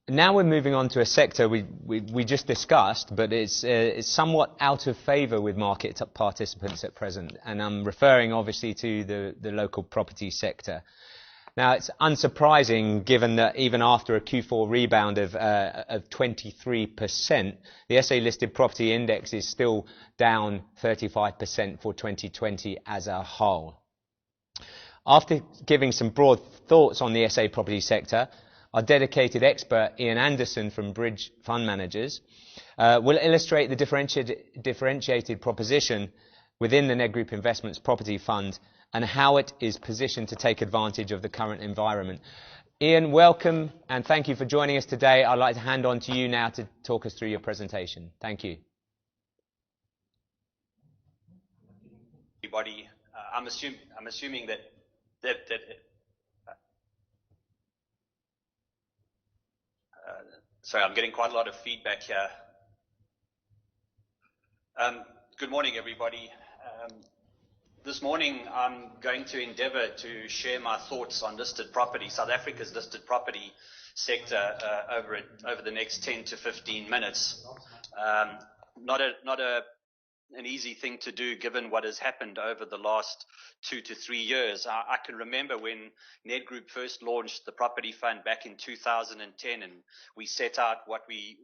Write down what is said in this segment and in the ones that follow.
Now we're moving on to a sector we just discussed, but it's somewhat out of favour with market participants at present, and I'm referring obviously to the local property sector. Now, it's unsurprising given that even after a Q4 rebound of 23%, the SA listed property index is still down 35% for 2020 as a whole. After giving some broad thoughts on the SA property sector, our dedicated expert Ian Anderson from Bridge Fund Managers will illustrate the differentiated proposition within the Nedgroup Investments Property Fund and how it is positioned to take advantage of the current environment. Ian, welcome and thank you for joining us today. I'd like to hand on to you now to talk us through your presentation. Thank you. Everybody, I'm assuming that sorry, I'm getting quite a lot of feedback here. Good morning, everybody. This morning, I'm going to endeavour to share my thoughts on listed property, South Africa's listed property sector, over the next 10 to 15 minutes. Not an easy thing to do given what has happened over the last 2 to 3 years. I can remember when Nedgroup first launched the property fund back in 2010, and we set out what we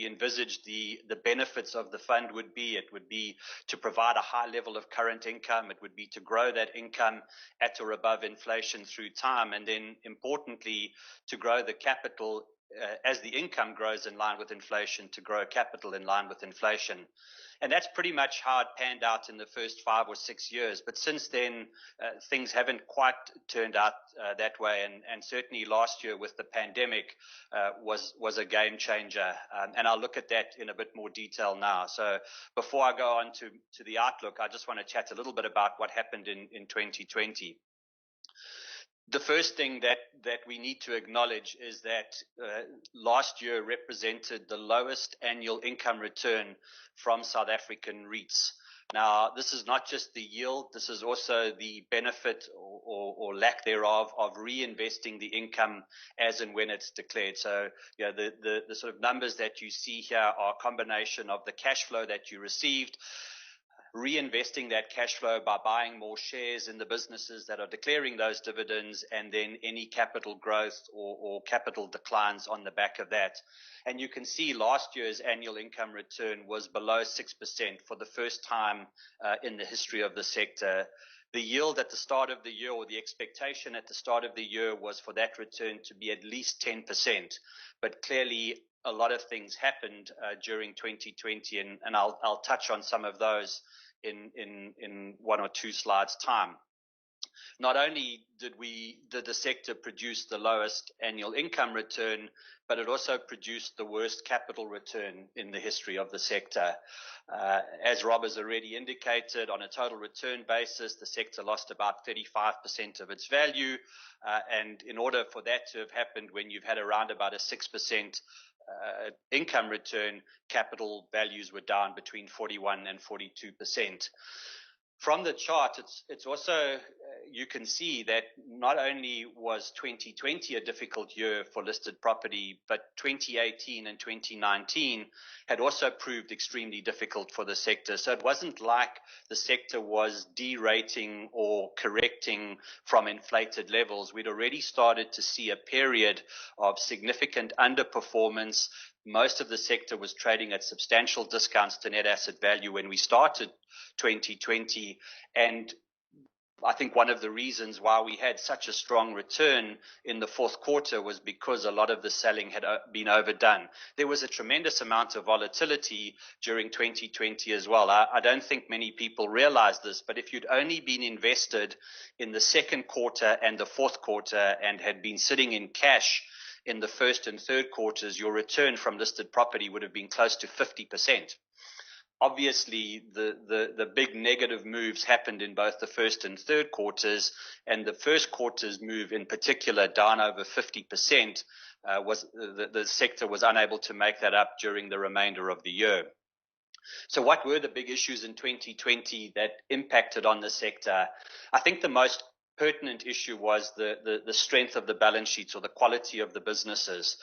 envisaged the benefits of the fund would be. It would be to provide a high level of current income. It would be to grow that income at or above inflation through time, and then importantly to grow the capital as the income grows in line with inflation, to grow capital in line with inflation. And that's pretty much how it panned out in the first 5 or 6 years. But since then, things haven't quite turned out that way. And certainly last year with the pandemic was a game changer. And I'll look at that in a bit more detail now. So before I go on to the outlook, I just want to chat a little bit about what happened in 2020. The first thing that we need to acknowledge is that last year represented the lowest annual income return from South African REITs. Now, this is not just the yield, this is also the benefit or lack thereof of reinvesting the income as and when it's declared. So, you know, the sort of numbers that you see here are a combination of the cash flow that you received, reinvesting that cash flow by buying more shares in the businesses that are declaring those dividends, and then any capital growth or capital declines on the back of that. And you can see last year's annual income return was below 6% for the first time in the history of the sector. The yield at the start of the year, or the expectation at the start of the year, was for that return to be at least 10%. But clearly a lot of things happened during 2020, and I'll touch on some of those in 1 or 2 slides' time. Not only did the sector produce the lowest annual income return, but it also produced the worst capital return in the history of the sector. As Rob has already indicated, on a total return basis, the sector lost about 35% of its value. And in order for that to have happened when you've had around about a 6% income return, capital values were down between 41 and 42%. From the chart, it's also, you can see that not only was 2020 a difficult year for listed property, but 2018 and 2019 had also proved extremely difficult for the sector. So it wasn't like the sector was derating or correcting from inflated levels. We'd already started to see a period of significant underperformance. Most of the sector was trading at substantial discounts to net asset value when we started 2020. And I think one of the reasons why we had such a strong return in the fourth quarter was because a lot of the selling had been overdone. There was a tremendous amount of volatility during 2020 as well. I don't think many people realize this, but if you'd only been invested in the second quarter and the fourth quarter and had been sitting in cash in the first and third quarters, your return from listed property would have been close to 50%. Obviously, the big negative moves happened in both the first and third quarters, and the first quarter's move in particular, down over 50%, was the sector was unable to make that up during the remainder of the year. So what were the big issues in 2020 that impacted on the sector? I think the most pertinent issue was the strength of the balance sheets or the quality of the businesses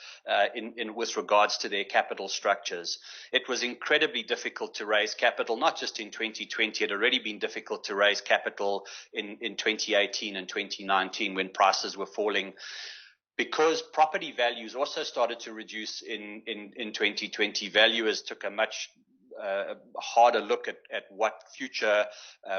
with regards to their capital structures. It was incredibly difficult to raise capital, not just in 2020. It had already been difficult to raise capital in 2018 and 2019 when prices were falling. Because property values also started to reduce in 2020, valuers took a much harder look at what future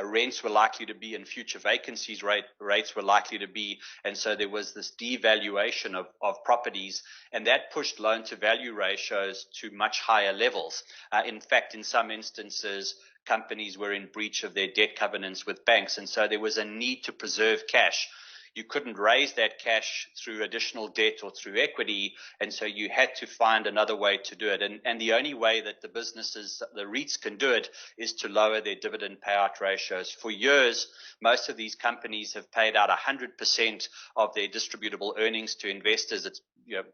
rents were likely to be and future vacancies rates were likely to be. And so there was this devaluation of properties, and that pushed loan to value ratios to much higher levels. In fact, in some instances, companies were in breach of their debt covenants with banks, and so there was a need to preserve cash. You couldn't raise that cash through additional debt or through equity, and so you had to find another way to do it. And the only way that the businesses, the REITs, can do it is to lower their dividend payout ratios. For years, most of these companies have paid out 100% of their distributable earnings to investors. It's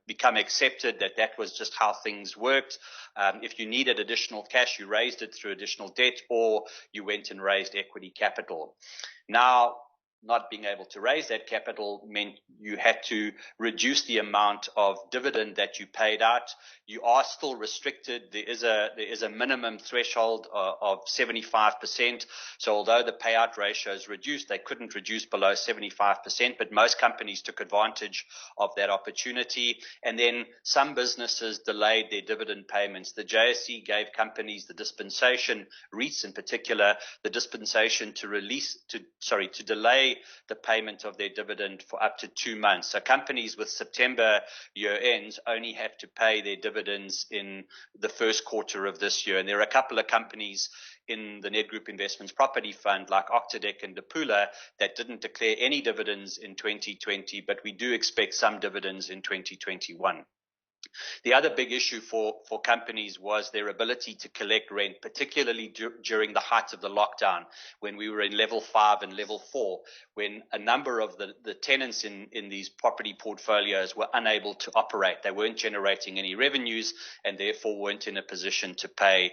become accepted that was just how things worked. If you needed additional cash, you raised it through additional debt, or you went and raised equity capital. Now, not being able to raise that capital meant you had to reduce the amount of dividend that you paid out. You are still restricted. There is a minimum threshold of 75%. So although the payout ratio is reduced, they couldn't reduce below 75%, but most companies took advantage of that opportunity. And then some businesses delayed their dividend payments. The JSE gave companies the dispensation, REITs in particular, the dispensation to delay the payment of their dividend for up to 2 months. So companies with September year ends only have to pay their dividends in the first quarter of this year. And there are a couple of companies in the Nedgroup Investments Property Fund like Octodec and Depula that didn't declare any dividends in 2020, but we do expect some dividends in 2021. The other big issue for companies was their ability to collect rent, particularly during the height of the lockdown, when we were in level 5 and level 4, when a number of the tenants in these property portfolios were unable to operate. They weren't generating any revenues and therefore weren't in a position to pay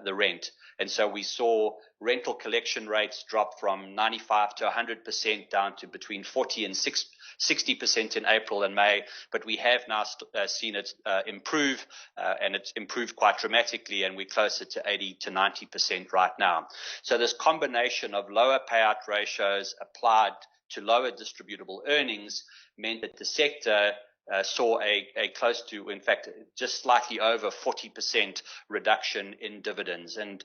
the rent. And so we saw rental collection rates drop from 95 to 100% down to between 40 and 60% in April and May, but we have now seen it improve, and it's improved quite dramatically, and we're closer to 80 to 90% right now. So this combination of lower payout ratios applied to lower distributable earnings meant that the sector saw a close to, in fact, just slightly over 40% reduction in dividends. And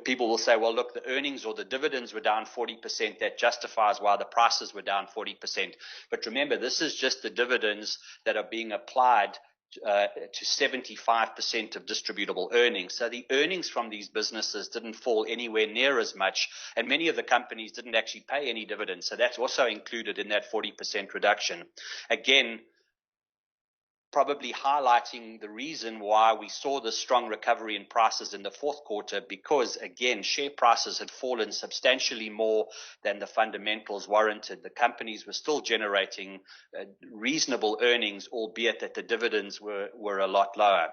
people will say, well, look, the earnings or the dividends were down 40%. That justifies why the prices were down 40%. But remember, this is just the dividends that are being applied to 75% of distributable earnings. So the earnings from these businesses didn't fall anywhere near as much, and many of the companies didn't actually pay any dividends. So that's also included in that 40% reduction. Again, probably highlighting the reason why we saw the strong recovery in prices in the fourth quarter, because again, share prices had fallen substantially more than the fundamentals warranted. The companies were still generating reasonable earnings, albeit that the dividends were a lot lower.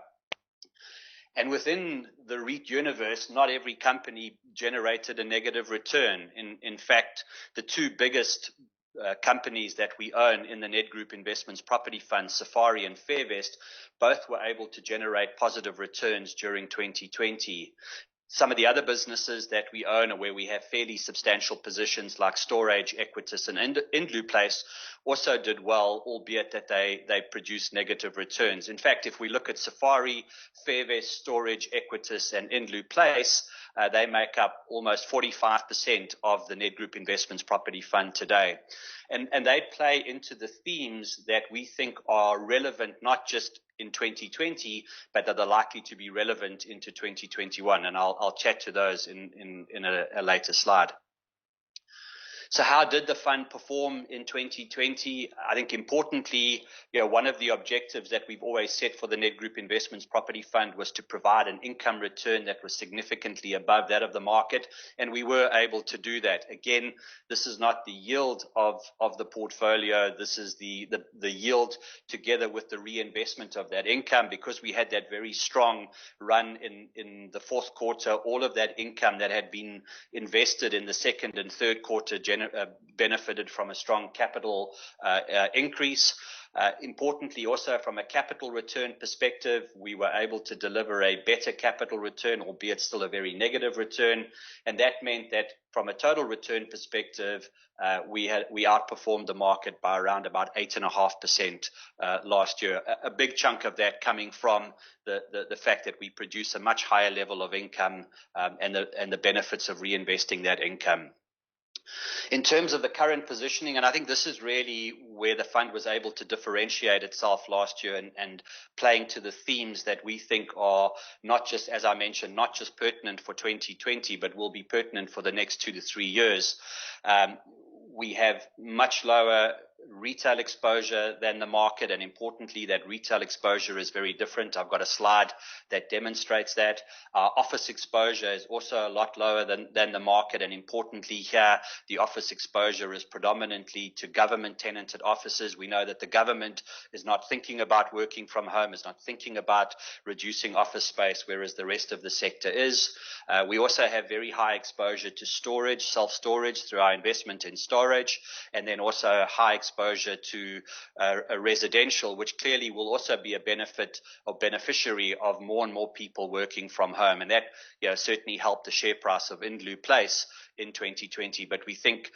And within the REIT universe, not every company generated a negative return. In fact, the two biggest companies that we own in the Nedgroup Investments Property Fund, Safari and Fairvest, both were able to generate positive returns during 2020. Some of the other businesses that we own are where we have fairly substantial positions like Storage, Equitas, and Indlu Place also did well, albeit that they produced negative returns. In fact, if we look at Safari, Fairvest, Storage, Equitas, and Indlu Place, they make up almost 45% of the Nedgroup Investments Property Fund today. And they play into the themes that we think are relevant not just in 2020, but that are likely to be relevant into 2021. And I'll chat to those in a later slide. So how did the fund perform in 2020? I think importantly, one of the objectives that we've always set for the Nedgroup Investments Property Fund was to provide an income return that was significantly above that of the market, and we were able to do that. Again, this is not the yield of the portfolio. This is the yield together with the reinvestment of that income, because we had that very strong run in the fourth quarter. All of that income that had been invested in the second and third quarter generated benefited from a strong capital increase. Importantly, also from a capital return perspective, we were able to deliver a better capital return, albeit still a very negative return. And that meant that from a total return perspective, we outperformed the market by around about 8.5% last year. A big chunk of that coming from the fact that we produce a much higher level of income and the benefits of reinvesting that income. In terms of the current positioning, and I think this is really where the fund was able to differentiate itself last year and playing to the themes that we think are not just, as I mentioned, not just pertinent for 2020, but will be pertinent for the next 2 to 3 years. We have much lower retail exposure than the market, and importantly, that retail exposure is very different. I've got a slide that demonstrates that. Our office exposure is also a lot lower than the market, and importantly here, the office exposure is predominantly to government tenanted offices. We know that the government is not thinking about working from home, is not thinking about reducing office space, whereas the rest of the sector is. We also have very high exposure to storage, self-storage through our investment in storage, and then also high exposure to a residential, which clearly will also be a benefit or beneficiary of more and more people working from home. And that certainly helped the share price of Indlu Place in 2020. But we think,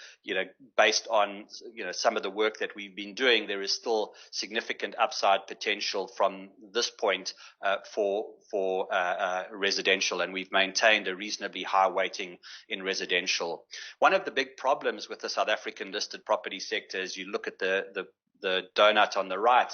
based on, some of the work that we've been doing, there is still significant upside potential from this point for residential, and we've maintained a reasonably high weighting in residential. One of the big problems with the South African listed property sector, as you look at the donut on the right,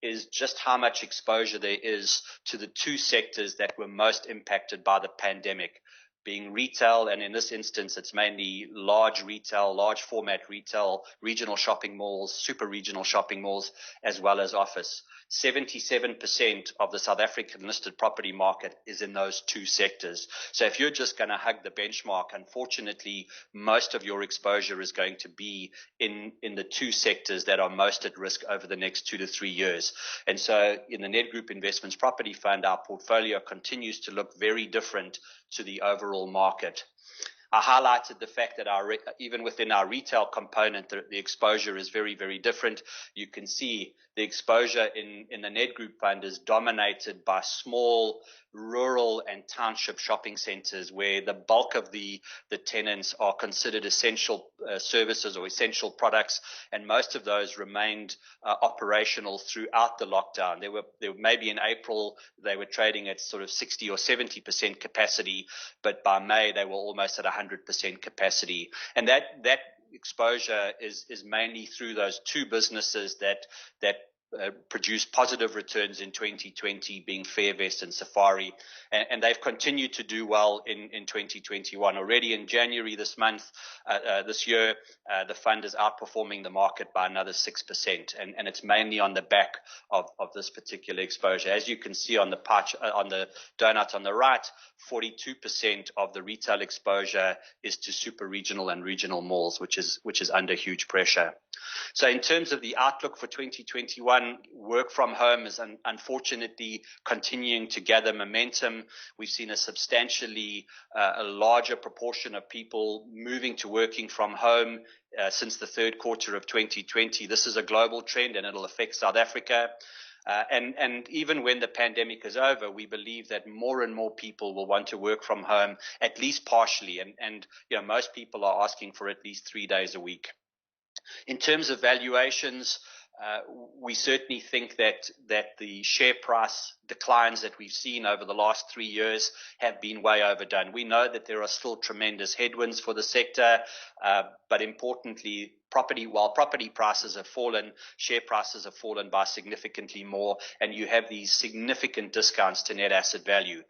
is just how much exposure there is to the two sectors that were most impacted by the pandemic, being retail, and in this instance, it's mainly large retail, large format retail, regional shopping malls, super regional shopping malls, as well as office. 77% of the South African listed property market is in those two sectors. So if you're just going to hug the benchmark, unfortunately, most of your exposure is going to be in the two sectors that are most at risk over the next 2 to 3 years. And so in the Nedgroup Investments Property Fund, our portfolio continues to look very different to the overall market. I highlighted the fact that even within our retail component, the exposure is very, very different. You can see the exposure in the Nedgroup Fund is dominated by small rural and township shopping centers, where the bulk of the tenants are considered essential services or essential products, and most of those remained operational throughout the lockdown. They were maybe in April they were trading at sort of 60 or 70% capacity, but by May they were almost at 100% capacity, and that exposure is mainly through those two businesses that produced positive returns in 2020, being Fairvest and Safari, and they've continued to do well in 2021. Already in January this year, the fund is outperforming the market by another 6%, and it's mainly on the back of this particular exposure. As you can see on the donut on the right, 42% of the retail exposure is to super regional and regional malls, which is under huge pressure. So in terms of the outlook for 2021, work from home is unfortunately continuing to gather momentum. We've seen a substantially larger proportion of people moving to working from home since the third quarter of 2020. This is a global trend, and it'll affect South Africa. And even when the pandemic is over, we believe that more and more people will want to work from home, at least partially. And most people are asking for at least 3 days a week. In terms of valuations, we certainly think that the share price declines that we've seen over the last 3 years have been way overdone. We know that there are still tremendous headwinds for the sector, but importantly, while property prices have fallen, share prices have fallen by significantly more, and you have these significant discounts to net asset value.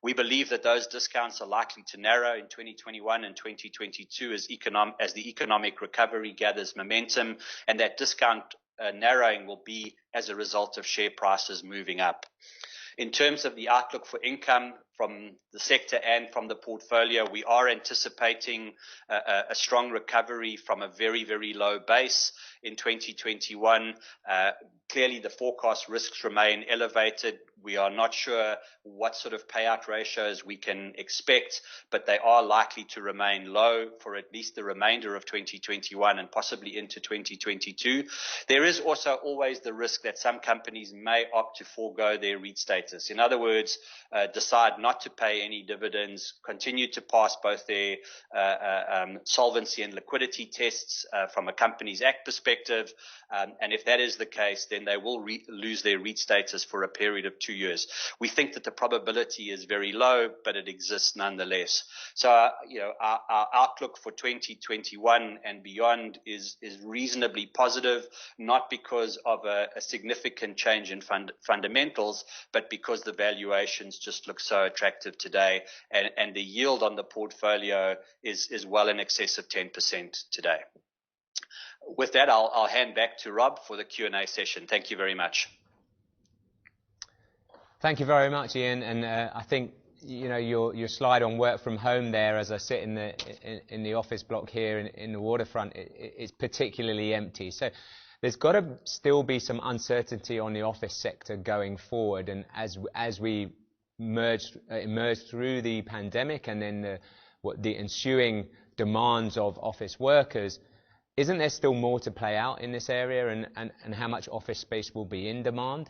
We believe that those discounts are likely to narrow in 2021 and 2022 as the economic recovery gathers momentum, and that discount narrowing will be as a result of share prices moving up. In terms of the outlook for income from the sector and from the portfolio, we are anticipating a strong recovery from a very, very low base. in 2021. Clearly, the forecast risks remain elevated. We are not sure what sort of payout ratios we can expect, but they are likely to remain low for at least the remainder of 2021 and possibly into 2022. There is also always the risk that some companies may opt to forego their REIT status. In other words, decide not to pay any dividends, continue to pass both their solvency and liquidity tests from a Companies Act perspective, and if that is the case, then they will lose their REIT status for a period of 2 years. We think that the probability is very low, but it exists nonetheless. So, our outlook for 2021 and beyond is reasonably positive, not because of a significant change in fundamentals, but because the valuations just look so attractive today, and the yield on the portfolio is well in excess of 10% today. With that, I'll hand back to Rob for the Q&A session. Thank you very much. Thank you very much, Ian. And I think your slide on work from home there, as I sit in the office block here in the waterfront, it's particularly empty. So there's got to still be some uncertainty on the office sector going forward. And as we emerge through the pandemic and then the ensuing demands of office workers, isn't there still more to play out in this area, and how much office space will be in demand?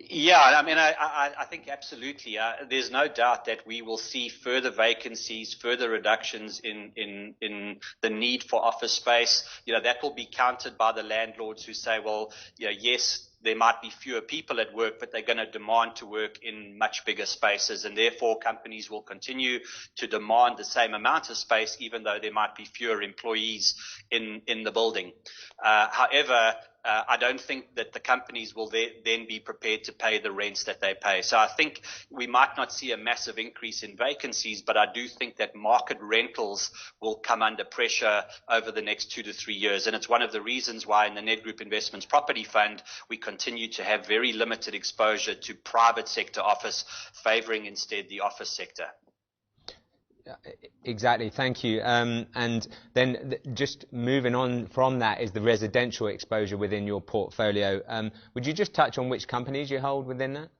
Yeah, I mean, I think absolutely. There's no doubt that we will see further vacancies, further reductions in the need for office space. That will be countered by the landlords who say, well, yes, there might be fewer people at work, but they're going to demand to work in much bigger spaces, and therefore companies will continue to demand the same amount of space, even though there might be fewer employees in the building. However, I don't think that the companies will then be prepared to pay the rents that they pay. So I think we might not see a massive increase in vacancies, but I do think that market rentals will come under pressure over the next 2 to 3 years. And it's one of the reasons why in the Nedgroup Investments Property Fund, we continue to have very limited exposure to private sector office, favoring instead the office sector. Exactly, thank you. And then just moving on from that is the residential exposure within your portfolio. Would you just touch on which companies you hold within that?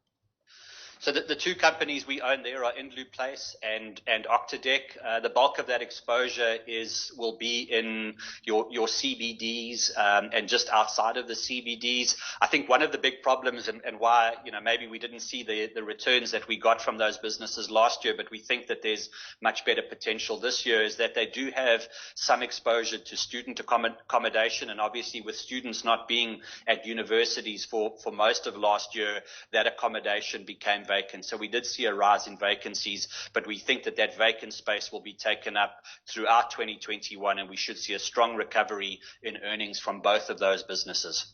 So the two companies we own there are Nedgroup Place and Octodec. The bulk of that exposure will be in your CBDs and just outside of the CBDs. I think one of the big problems and why maybe we didn't see the returns that we got from those businesses last year, but we think that there's much better potential this year, is that they do have some exposure to student accommodation, and obviously with students not being at universities for most of last year, that accommodation became vacant. So we did see a rise in vacancies, but we think that vacant space will be taken up throughout 2021, and we should see a strong recovery in earnings from both of those businesses.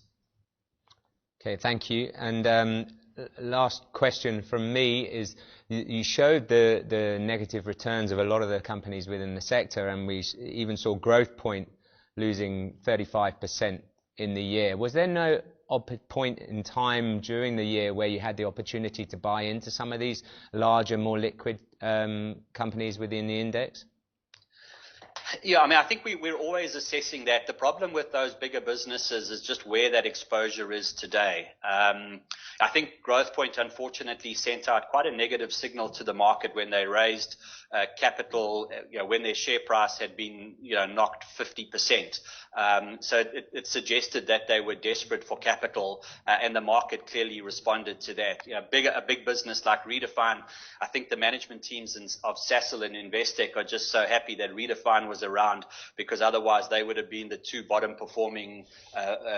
Okay, thank you. And last question from me is, you showed the negative returns of a lot of the companies within the sector, and we even saw Growth Point losing 35% in the year. Was there no point in time during the year where you had the opportunity to buy into some of these larger, more liquid companies within the index? Yeah, I mean, I think we're always assessing that. The problem with those bigger businesses is just where that exposure is today. I think Growth Point, unfortunately, sent out quite a negative signal to the market when they raised capital, when their share price had been, knocked 50%. So it suggested that they were desperate for capital, and the market clearly responded to that. A big business like Redefine, I think the management teams of Sasol and Investec are just so happy that Redefine was around, because otherwise they would have been the two bottom performing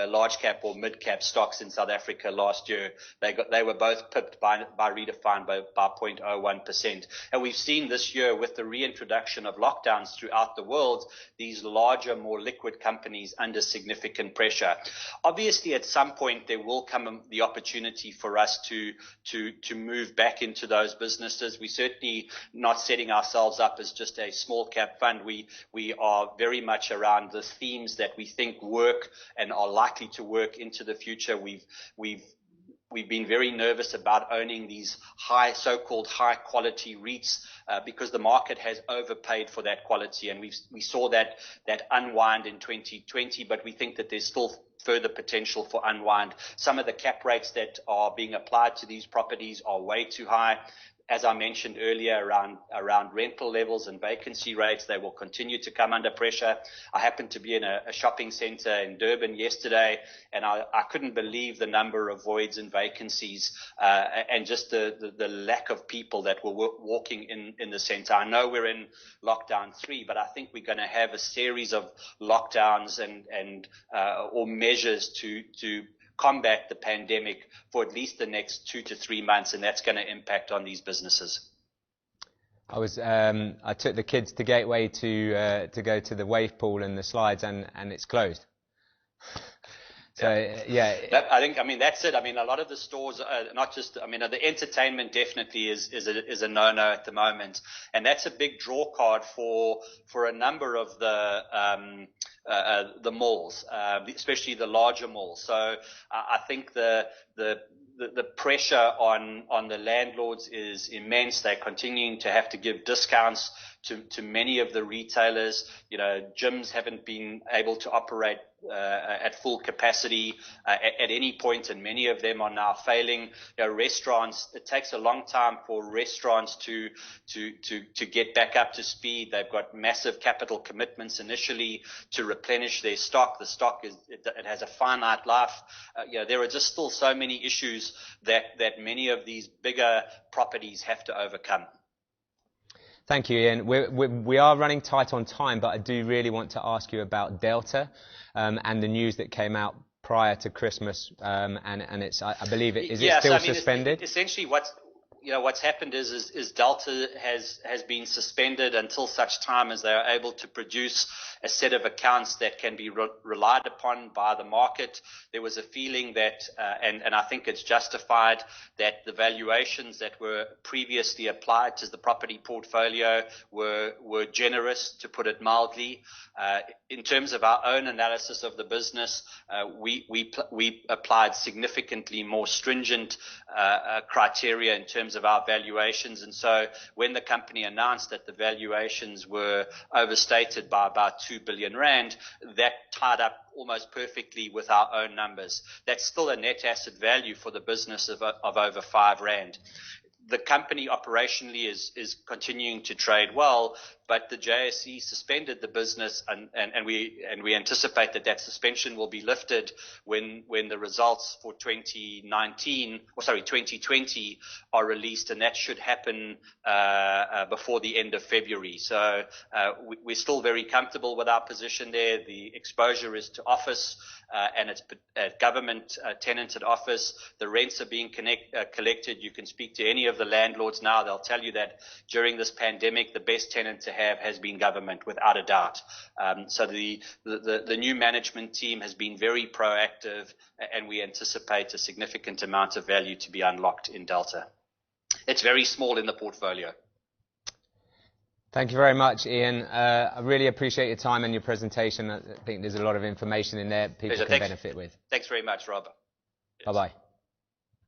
large cap or mid cap stocks in South Africa last year. They were both pipped by Redefine by 0.01%. And we've seen this year, with the reintroduction of lockdowns throughout the world, these larger, more liquid companies under significant pressure. Obviously, at some point there will come the opportunity for us to move back into those businesses. We're certainly not setting ourselves up as just a small cap fund. We are very much around the themes that we think work and are likely to work into the future. We've we've been very nervous about owning these so-called high-quality REITs because the market has overpaid for that quality, and we saw that unwind in 2020, but we think that there's still further potential for unwind. Some of the cap rates that are being applied to these properties are way too high. As I mentioned earlier, around rental levels and vacancy rates, they will continue to come under pressure. I happened to be in a shopping center in Durban yesterday, and I couldn't believe the number of voids and vacancies and just the lack of people that were walking in the center. I know we're in lockdown 3, but I think we're going to have a series of lockdowns or measures to combat the pandemic for at least the next 2 to 3 months, and that's going to impact on these businesses. I took the kids to Gateway to go to the wave pool and the slides, and it's closed. So yeah, I mean that's it. I mean, a lot of the stores, not just. I mean, the entertainment definitely is a no-no at the moment, and that's a big draw card for a number of the malls, especially the larger malls. So I think the pressure on the landlords is immense. They're continuing to have to give discounts to many of the retailers. You know, gyms haven't been able to operate at full capacity at any point, and many of them are now failing. You know, restaurants, it takes a long time for restaurants to get back up to speed. They've got massive capital commitments initially to replenish their stock. The stock it has a finite life. You know, there are just still so many issues that many of these bigger properties have to overcome. Thank you, Ian. We are running tight on time, but I do really want to ask you about Delta and the news that came out prior to Christmas, and it's I believe it still suspended? Essentially, what's happened is Delta has been suspended until such time as they are able to produce a set of accounts that can be relied upon by the market. There was a feeling that, and I think it's justified, that the valuations that were previously applied to the property portfolio were generous, to put it mildly. In terms of our own analysis of the business, we applied significantly more stringent criteria in terms of our valuations, and so when the company announced that the valuations were overstated by about 2 billion rand, that tied up almost perfectly with our own numbers. That's still a net asset value for the business of over 5 rand. The company operationally is continuing to trade well, but the JSE suspended the business, and we anticipate that suspension will be lifted when the results for 2020 are released, and that should happen before the end of February. So we're still very comfortable with our position there. The exposure is to office, and it's a government tenanted office. The rents are being collected. You can speak to any of the landlords now. They'll tell you that during this pandemic, the best tenant to have has been government, without a doubt. So the new management team has been very proactive, and we anticipate a significant amount of value to be unlocked in Delta. It's very small in the portfolio. Thank you very much, Ian. I really appreciate your time and your presentation. I think there's a lot of information in there people can benefit with. Thanks very much, Rob. Bye-bye.